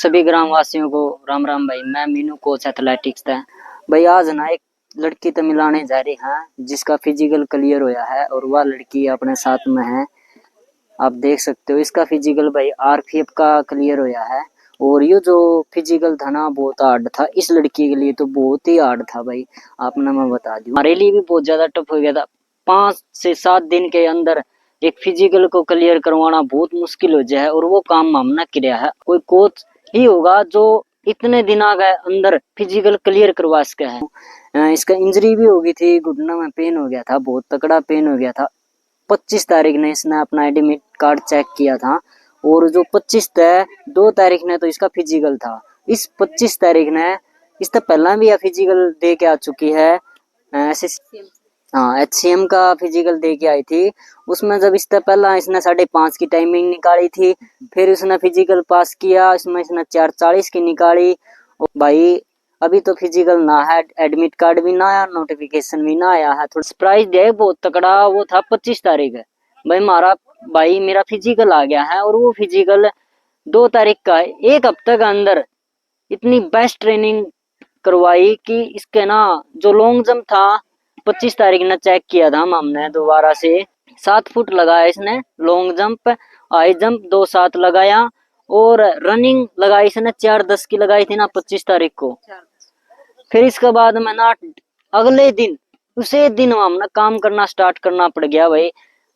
सभी ग्रामवासियों को राम राम भाई। मैं मीनू, कोच एथलेटिक्स था भाई। आज ना एक लड़की तो मिलाने जा रही है जिसका फिजिकल क्लियर होया है और वह लड़की अपने साथ में है। आप देख सकते हो इसका फिजिकल भाई आरपीएफ का क्लियर होया है। और ये जो फिजिकल था ना बहुत हार्ड था, इस लड़की के लिए तो बहुत ही हार्ड था भाई। आपने मैं बता दूं हमारे लिए भी बहुत ज्यादा टफ हो गया था। 5 से 7 दिन के अंदर एक फिजिकल को क्लियर करवाना बहुत मुश्किल हो जाए और वो काम हमने किया है। कोई कोच ही होगा जो इतने दिनों के अंदर फिजिकल क्लियर करवा सके है। इसका इंजरी भी हो गई थी, घुटना में पेन हो गया था, बहुत तगड़ा पेन हो गया था। 25 तारीख ने इसने अपना एडमिट कार्ड चेक किया था और जो 25 है 2 तारीख ने तो इसका फिजिकल था। इस 25 तारीख ने इससे पहला भी यह फिजिकल दे के आ चुकी है। हाँ, HCM का फिजिकल दे के आई थी। उसमें जब इससे पहला इसने 5:30 की टाइमिंग निकाली थी, फिर उसने फिजिकल पास किया, इसमें इसने 4:40 की निकाली। और भाई अभी तो फिजिकल ना है, एडमिट कार्ड भी ना आया, नोटिफिकेशन भी ना आया है। थोड़ा सरप्राइज दिया बहुत तकड़ा। वो था 25 तारीख है भाई मेरा फिजिकल आ गया है और वो फिजिकल 2 तारीख का है। एक हफ्ते के अंदर इतनी बेस्ट ट्रेनिंग करवाई कि इसके ना जो लॉन्ग जंप था 25 तारीख ने चेक किया था हमने दोबारा से। 7 फुट लगाया इसने लॉन्ग जंप, हाई जंप 2.7 लगाया और रनिंग लगाई इसने 4:10 की लगाई थी ना 25 तारीख को। फिर इसके बाद में ना अगले दिन उसे दिन हमने काम करना स्टार्ट करना पड़ गया भाई।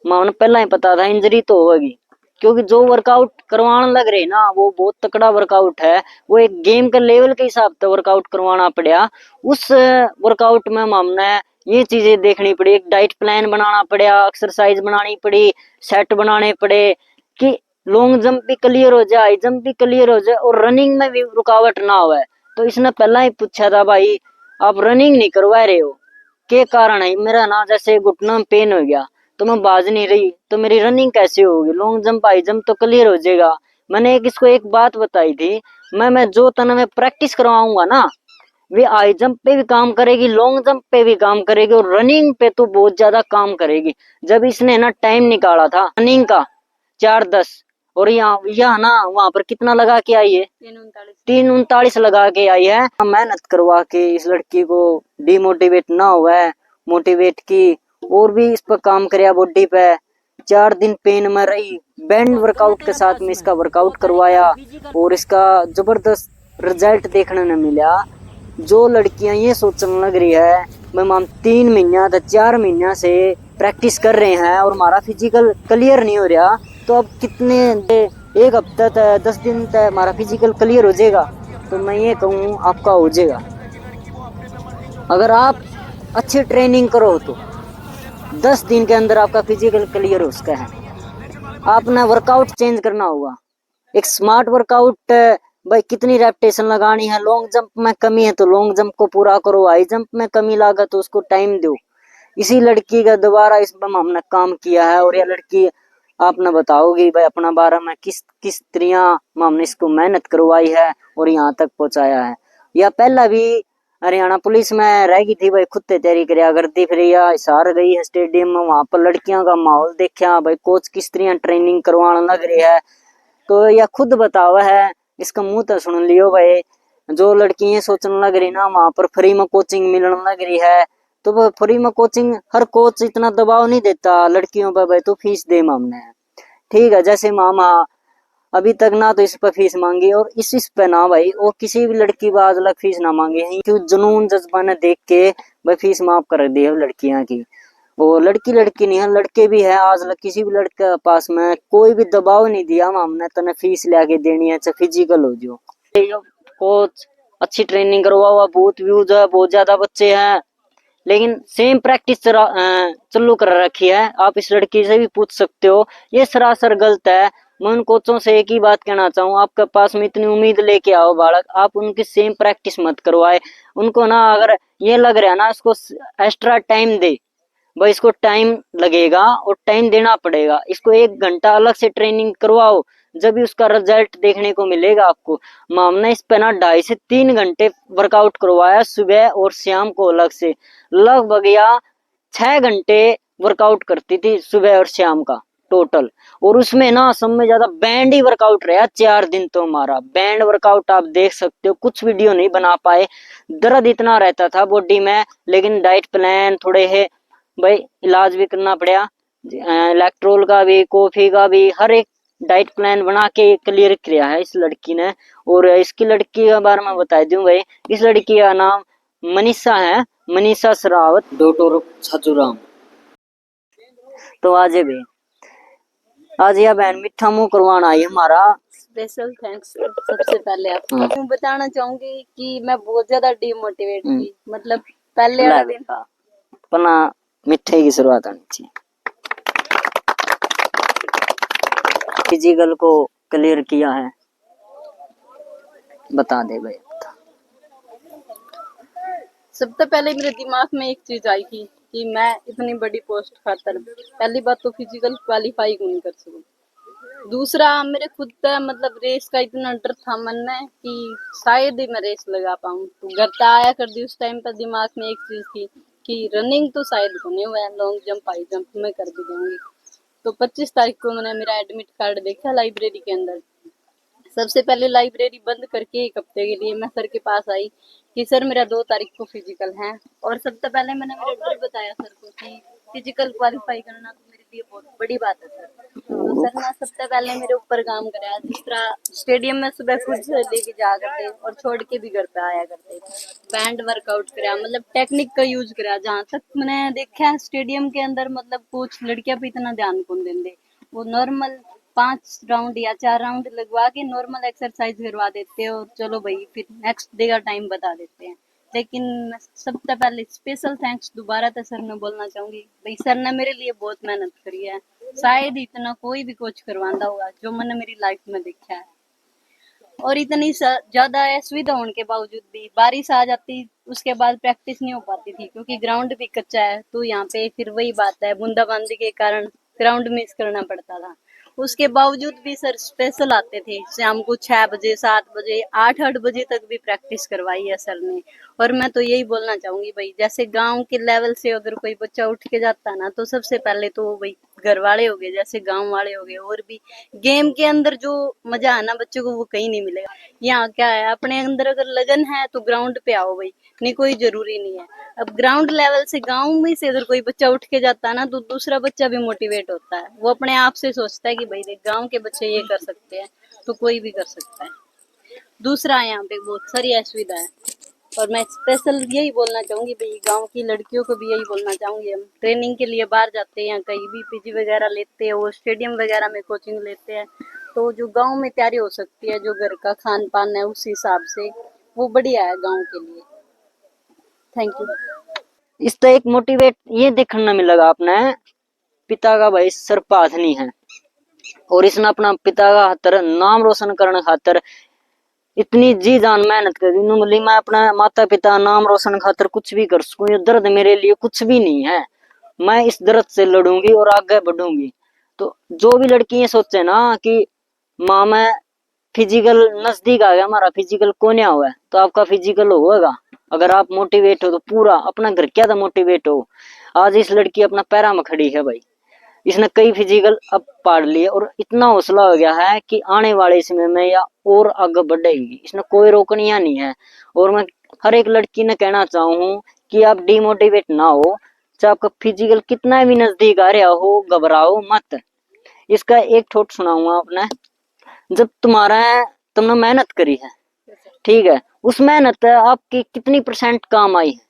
मैं पहला ही पता था इंजरी तो होगी, क्योंकि जो वर्कआउट करवाने लग रहे ना वो बहुत तकड़ा वर्कआउट है। वो एक गेम के लेवल के हिसाब से वर्कआउट करवाना पड़ा। उस वर्कआउट में हमने ये चीजें देखनी पड़ी, एक डाइट प्लान बनाना पड़ा, एक्सरसाइज बनानी पड़ी, सेट बनाने पड़े कि लॉन्ग जंप भी क्लियर हो जाए, हाई जंप भी क्लियर हो जाए और रनिंग में भी रुकावट ना हो। तो इसने पहला ही पूछा था भाई आप रनिंग नहीं करवा रहे हो, क्या कारण है? मेरा ना जैसे घुटना में पेन हो गया तो मैं बाज नहीं रही, तो मेरी रनिंग कैसे होगी? लॉन्ग जंप हाई जंप तो क्लियर हो जाएगा। मैंने इसको एक बात बताई थी, मैं जो तना मैं प्रैक्टिस करवाऊंगा ना वे हाई जंप पे भी काम करेगी, लॉन्ग जंप पे भी काम करेगी और रनिंग पे तो बहुत ज्यादा काम करेगी। जब इसने ना टाइम निकाला था रनिंग का 4:10 और यहाँ ना वहां पर कितना लगा के आई है? 3:39 लगा के आई है। मेहनत करवा के इस लड़की को डिमोटिवेट ना हुआ है, मोटिवेट की और भी इस पर काम कराया बॉडी पे। 4 दिन पेन में रही, बैंड वर्कआउट के साथ में इसका वर्कआउट करवाया और इसका जबरदस्त रिजल्ट देखने में मिला। जो लड़कियां ये सोचने लग रही है मैम हम 3 महीना 4 महीना से प्रैक्टिस कर रहे हैं और हमारा फिजिकल क्लियर नहीं हो रहा, तो अब कितने एक हफ्ता तक 10 दिन तक हमारा फिजिकल क्लियर हो जाएगा? तो मैं ये कहूँ आपका हो जाएगा। अगर आप अच्छी ट्रेनिंग करो तो 10 दिन के अंदर आपका फिजिकल क्लियर हो सकता है। आपने वर्कआउट चेंज करना होगा, एक स्मार्ट वर्कआउट। भाई कितनी रेपिटेशन लगानी है? लॉन्ग जंप में कमी है तो लॉन्ग जंप को पूरा करो, हाई जंप में कमी लगा तो उसको टाइम दो। इसी लड़की का दोबारा इस पर हमने काम किया है और यह लड़की आपने बताओगी भाई अपना बारे में किस किस तरह हमने इसको मेहनत करवाई है और यहाँ तक पहुंचाया है। या पहला भी हरियाणा पुलिस में रह गई थी भाई, खुद तैयारी कराया करती, फिर यह हिसार गई है स्टेडियम में, वहां पर लड़कियों का माहौल देखा भाई, कोच किस तरह ट्रेनिंग करवाने लग रही है। तो यह खुद बतावा है, इसका मुंह तो सुन लियो भाई। जो लड़की ये सोचने लग रही ना वहां पर फ्री में कोचिंग मिलने लग रही है, तो वो फ्री में कोचिंग हर कोच इतना दबाव नहीं देता लड़कियों पर भाई तो फीस दे मामने ठीक है। जैसे मामा अभी तक ना तो इस पर फीस मांगी और इस पे ना भाई और किसी भी लड़की पर आज तक फीस ना मांगी है, क्यों जुनून जज्बा ने देख के भाई फीस माफ कर दी है लड़कियां की। वो लड़की नहीं है, लड़के भी है। आज लग किसी भी लड़के के पास में कोई भी दबाव नहीं दिया हमने तने फीस लेके देनी है, चाहे फिजिकल हो जो। कोच अच्छी ट्रेनिंग करवा हुआ, बहुत व्यूज है, बहुत ज्यादा बच्चे हैं, लेकिन सेम प्रैक्टिस चालू कर रखी है। आप इस लड़की से भी पूछ सकते हो, ये सरासर गलत है। मैं उन कोचों से एक ही बात कहना चाहूँ, आपके पास में इतनी उम्मीद लेके आओ बालक, आप उनकी सेम प्रैक्टिस मत करवाए। उनको ना अगर ये लग रहा है ना इसको एक्स्ट्रा टाइम दे, भाई इसको टाइम लगेगा और टाइम देना पड़ेगा। इसको 1 घंटा अलग से ट्रेनिंग करवाओ, जब भी उसका रिजल्ट देखने को मिलेगा आपको। हमने इस पे ना 2.5 से 3 घंटे वर्कआउट करवाया, सुबह और शाम को अलग से। लगभग या 6 घंटे वर्कआउट करती थी सुबह और शाम का। टोटल। और उसमें ना सब में ज्यादा बैंड ही वर्कआउट रहा 4 दिन तो हमारा बैंड वर्कआउट आप देख सकते हो। कुछ वीडियो नहीं बना पाए, दर्द इतना रहता था बॉडी में, लेकिन डाइट प्लान थोड़े है भाई, इलाज भी करना पड़ा, इलेक्ट्रोल का भी, कॉफी का भी, हर एक डाइट प्लान बना के क्लियर किया है इस लड़की ने। और इसकी लड़की के बारे में बता दूं भाई, इस लड़की का नाम मनीषा है, मनीषा सरावत, डॉटर छजुराम। तो आज भी आज यह बहन मीठा मुंह करवाना आई हमारा। स्पेशल थैंक्स सबसे पहले आपको। मैं बताना चाहूंगी कि मैं बहुत ज्यादा डिमोटिवेट थी, मतलब पहले वाला दिन था अपना मिठाई की शुरुआत होनी चाहिए। फिजिकल को क्लियर किया है, बता दे भाई। सबसे पहले मेरे दिमाग में एक चीज आई थी कि मैं इतनी बड़ी पोस्ट खातर पहली बात तो फिजिकल क्वालिफाई नहीं कर सकूं। दूसरा मेरे खुद का मतलब रेस का इतना डर था मन में कि शायद ही मैं रेस लगा पाऊँ। तो घर पे आया कर दी उस टाइम पर दिमाग में एक चीज थी कि रनिंग तो शायद होने हुआ है, लॉन्ग जंप हाई जंप में कर भी दूंगी। तो 25 तारीख को मैंने मेरा एडमिट कार्ड देखा लाइब्रेरी के अंदर। सबसे पहले लाइब्रेरी बंद करके एक हफ्ते के लिए मैं सर के पास आई कि सर मेरा 2 तारीख को फिजिकल है। और सबसे पहले मैंने मेरा डर बताया सर को कि फिजिकल क्वालिफाई करना तो मेरे लिए बहुत बड़ी बात है सर। तो सर ने सबसे पहले मेरे ऊपर काम कराया, जिस तरह स्टेडियम में सुबह खुद से लेके जा करते और छोड़ के भी घर पे आया करते, बैंड वर्कआउट कराया, मतलब टेक्निक का यूज कराया। जहाँ तक मैंने देखा है स्टेडियम के अंदर मतलब कुछ लड़कियां पे इतना ध्यान कौन देंगे, वो नॉर्मल 5 राउंड या 4 राउंड लगवा के नॉर्मल एक्सरसाइज करवा देते हो, चलो भाई फिर नेक्स्ट डे का टाइम बता देते हैं। लेकिन सबसे पहले स्पेशल थैंक्स दोबारा से सर मैं बोलना चाहूंगी, भाई सर ने मेरे लिए बहुत मेहनत करी है। शायद इतना कोई भी कोच करवाता होगा जो मैंने मेरी लाइफ में देखा है। और इतनी ज्यादा सुविधा होने के बावजूद भी बारिश आ जाती, उसके बाद प्रैक्टिस नहीं हो पाती थी क्योंकि ग्राउंड भी कच्चा है। तो यहाँ पे फिर वही बात है, बूंदाबांदी के कारण ग्राउंड मिस करना पड़ता था। उसके बावजूद भी सर स्पेशल आते थे, शाम को 6 बजे 7 बजे 8 8 बजे तक भी प्रैक्टिस करवाई है सर ने। और मैं तो यही बोलना चाहूंगी भाई, जैसे गांव के लेवल से अगर कोई बच्चा उठ के जाता ना, तो सबसे पहले तो भाई घर वाले हो गए, जैसे गांव वाले हो गए, और भी गेम के अंदर जो मजा है ना बच्चों को वो कहीं नहीं मिलेगा। यहाँ क्या है, अपने अंदर अगर लगन है तो ग्राउंड पे आओ भाई, नहीं कोई जरूरी नहीं है। अब ग्राउंड लेवल से गांव में से अगर कोई बच्चा उठ के जाता है ना, तो दूसरा बच्चा भी मोटिवेट होता है, वो अपने आप से सोचता है कि भाई देख गांव के बच्चे ये कर सकते हैं तो कोई भी कर सकता है। दूसरा यहाँ पे बहुत सारी असुविधा है। और मैं स्पेशल यही बोलना चाहूंगी भाई, गांव की लड़कियों को भी यही बोलना चाहूंगी, हम ट्रेनिंग के लिए बाहर जाते हैं, कहीं भी पीजी वगैरह लेते हैं, वो स्टेडियम वगैरह में कोचिंग लेते हैं, तो जो गांव में तैयारी हो सकती है, जो घर का खान पान है उस हिसाब से, वो बढ़िया है गांव के लिए। Thank you. इस तो एक मोटिवेट ये देखने मिलेगा अपने पिता का भाई सरपाथ नहीं है, और इसने अपना पिता का खातर नाम रोशन करने खातर इतनी जी जान मेहनत कर दी। बोली मैं अपना माता पिता नाम रोशन खातर कुछ भी कर सकूं, ये दर्द मेरे लिए कुछ भी नहीं है, मैं इस दर्द से लड़ूंगी और आगे बढ़ूंगी। तो जो भी लड़की ये सोचे ना कि माँ मैं फिजिकल नजदीक आ गया, हमारा फिजिकल कोने हुआ है, तो आपका फिजिकल होगा। अगर आप मोटिवेट हो तो पूरा अपना घर क्या था मोटिवेट हो। आज इस लड़की अपना पैरा में खड़ी है भाई, इसने कई फिजिकल अब पार लिए और इतना हौसला हो गया है कि आने वाले समय में या और आगे बढ़ेगी, इसने कोई रोकनिया नहीं है। और मैं हर एक लड़की ने कहना चाहूँ कि आप डिमोटिवेट ना हो, चाहे आपका फिजिकल कितना भी नजदीक आ रहा हो, घबराओ मत। इसका एक ठोट सुनाऊंगा आपने, जब तुम्हारा तुमने मेहनत करी है, ठीक है, उस मेहनत आपकी कितनी % काम आई है।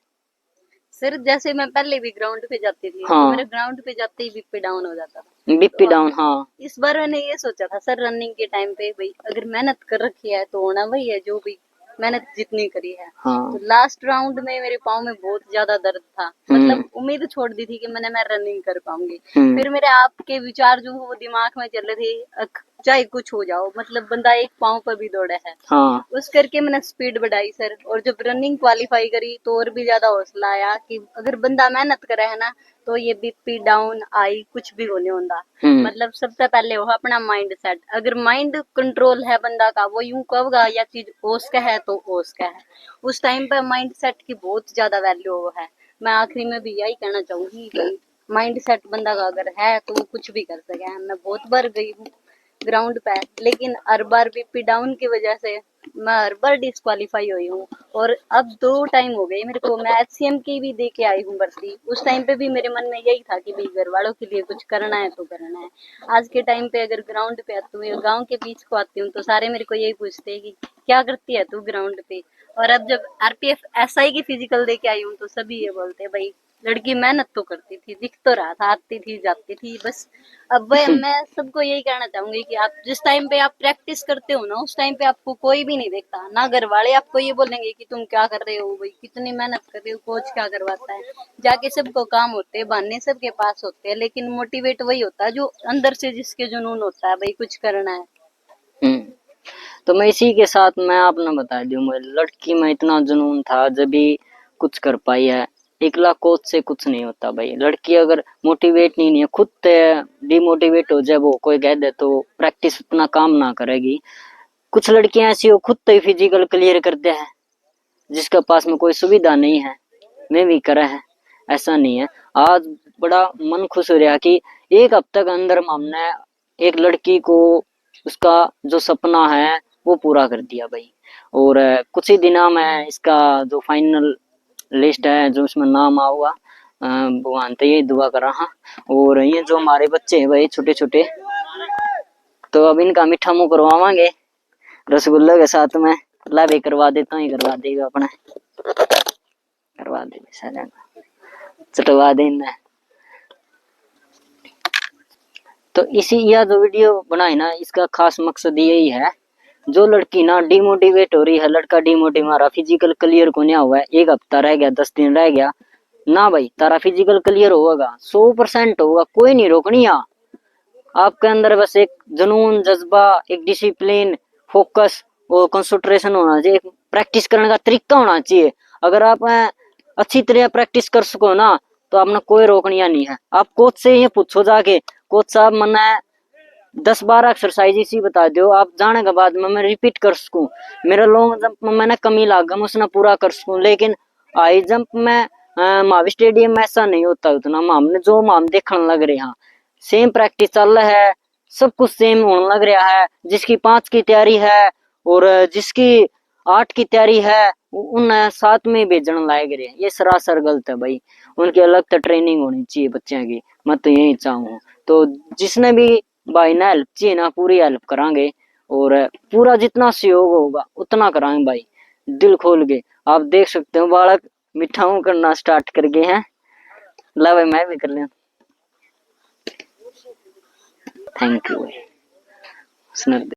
सर जैसे मैं पहले भी ग्राउंड पे जाती थी, हाँ, तो मेरे ग्राउंड पे जाते ही बीपी डाउन हो जाता था। बीपी तो डाउन, हाँ। इस बार मैंने ये सोचा था सर रनिंग के टाइम पे भाई अगर मेहनत कर रखी है तो होना वही है जो भी मेहनत जितनी करी है। हाँ। तो लास्ट राउंड में मेरे पाँव में बहुत ज्यादा दर्द था, मतलब उम्मीद छोड़ दी थी कि मैं रनिंग कर पाऊंगी। फिर मेरे आपके विचार जो वो दिमाग में चल रहे थे, चाहे कुछ हो जाओ, मतलब बंदा एक पाँव पर भी दौड़ा है। हाँ। उस करके मैंने स्पीड बढ़ाई सर, और जब रनिंग क्वालिफाई करी तो और भी ज्यादा हौसला आया कि अगर बंदा मेहनत करे है ना, तो ये बीपी डाउन आई कुछ भी होने होता। मतलब सबसे पहले हो अपना माइंड सेट, अगर माइंड कंट्रोल है बंदा का, वो यूं कहोगा या चीज ओस का है तो ओस का है, उस टाइम पे माइंड सेट की बहुत ज्यादा वैल्यू है। मैं आखिरी में भी यही कहना चाहूंगी भाई, माइंड सेट बंदा का अगर है तो वो कुछ भी कर सके। मैं बहुत बार गई हूँ ग्राउंड पे, लेकिन हर बार बीपी डाउन की वजह से मैं हर बार डिस्क्वालीफाई हुई हूँ। और अब 2 टाइम हो गए मेरे को, मैं एचसीएम की भी दे के आई हूँ भर्ती। उस टाइम पे भी मेरे मन में यही था कि भाई घर वालों के लिए कुछ करना है तो करना है। आज के टाइम पे अगर ग्राउंड पे आती हूँ या गाँव के बीच को आती हूँ तो सारे मेरे को यही पूछते हैं कि क्या करती है तू ग्राउंड पे। और अब जब आरपीएफ एसआई की फिजिकल दे के आई हूँ तो सभी ये बोलते हैं भाई लड़की मेहनत तो करती थी, दिख तो रहा था, आती थी जाती थी बस। अब वह मैं सबको यही कहना चाहूंगी कि आप जिस टाइम पे आप प्रैक्टिस करते हो ना उस टाइम पे आपको कोई भी नहीं देखता ना। घर वाले आपको ये बोलेंगे कि तुम क्या कर रहे हो भाई, कितनी मेहनत कर रहे हो, कोच क्या करवाता है। जाके सबको काम होते हैं, बहाने सबके पास होते हैं, लेकिन मोटिवेट वही होता है जो अंदर से जिसके जुनून होता है भाई कुछ करना है। हम्म। तो मैं इसी के साथ मैं आपने बता दूं, मैं लड़की में इतना जुनून था जब भी कुछ कर पाई है। 1 लाख कोच से कुछ नहीं होता भाई। लड़की अगर मोटिवेट नहीं है, खुद डिमोटिवेट हो जाए, वो कोई कह दे तो प्रैक्टिस उतना काम ना करेगी। कुछ लड़कियां ऐसी हो खुद तो ही फिजिकल क्लियर करते हैं, जिसके पास में कोई सुविधा नहीं है, मैं भी करा है, ऐसा नहीं है। आज बड़ा मन खुश हो रहा कि 1 हफ्ते के अंदर हमने एक लड़की को उसका जो सपना है वो पूरा कर दिया भाई। और कुछ ही दिनों में इसका जो फाइनल लिस्ट है, जो इसमें नाम आऊगा, भगवान तो ये दुआ कर रहा। और ये जो हमारे बच्चे हैं भाई छोटे छोटे, तो अब इनका मीठा मुंह करवावांगे रसगुल्ले के साथ में। ला भी करवा देता हूँ, ही करवा देगा अपना, करवा दे सारा चटवा देना। तो इसी यह जो वीडियो बनाई ना, इसका खास मकसद यही है, जो लड़की ना डिमोटिवेट हो रही है, लड़का डिमोटिवेट, हमारा फिजिकल क्लियर को नहीं हुआ है, 1 हफ्ता रह गया, 10 दिन रह गया ना भाई, तारा फिजिकल क्लियर होगा, 100% होगा, कोई नहीं रोकनी। आपके अंदर बस एक जुनून, जज्बा, एक डिसिप्लिन, फोकस और कंसंट्रेशन होना चाहिए, एक प्रैक्टिस करने का तरीका होना चाहिए। अगर आप अच्छी तरह प्रैक्टिस कर सको ना तो आपने कोई रोकनिया नहीं है। आप कोच से ये पूछो जाके, कोच साहब मैंने 10-12 एक्सरसाइज इसी बता दो, आप जाने के बाद में मैं रिपीट कर सकूं, मेरा लॉन्ग जंप में मैंने कमी लागा मैं उसने पूरा कर सकूं। लेकिन हाई जंप में महावी स्टेडियम में ऐसा नहीं होता उतना। हमने जो हम देखने लग रहे हैं, सेम प्रैक्टिस चल रहा है, सब कुछ सेम होने लग रहा है। जिसकी 5 की तैयारी है और जिसकी 8 की तैयारी है, उन 7 में भेजने लायक रहे, ये सरासर गलत है भाई। उनकी अलग तो ट्रेनिंग होनी चाहिए बच्चों की, मैं तो यही चाहूँ। तो जिसने भी भाई ना हेल्प चाहिए ना, पूरी हेल्प करांगे और पूरा जितना सहयोग होगा उतना करांगे भाई, दिल खोल के। आप देख सकते हो बालक मिठाऊ करना स्टार्ट कर गए हैं। ला भाई मैं भी कर लिया। थैंक यू भाई।